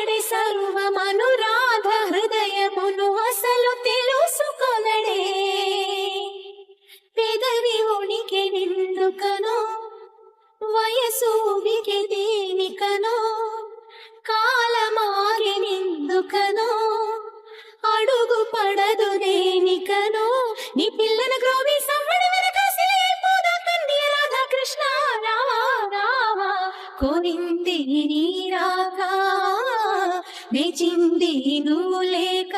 ఇతడి సర్వమనురాధ హృదయమును అసలు తెలుసుకొనడే. పెదవి ఉనికి నిందుకనో వయసు ఉనికి దేనికనో కాలమాగి నిందుకనో అడుగు పడదు దేనికనో నీ పిల్లన గ్రోవి సవ్వడి వెనకాసిలేపోదా తండ్రి రాధాకృష్ణ రావా రావా కోరింది నీ రాక వేచింది నువ్వు లేక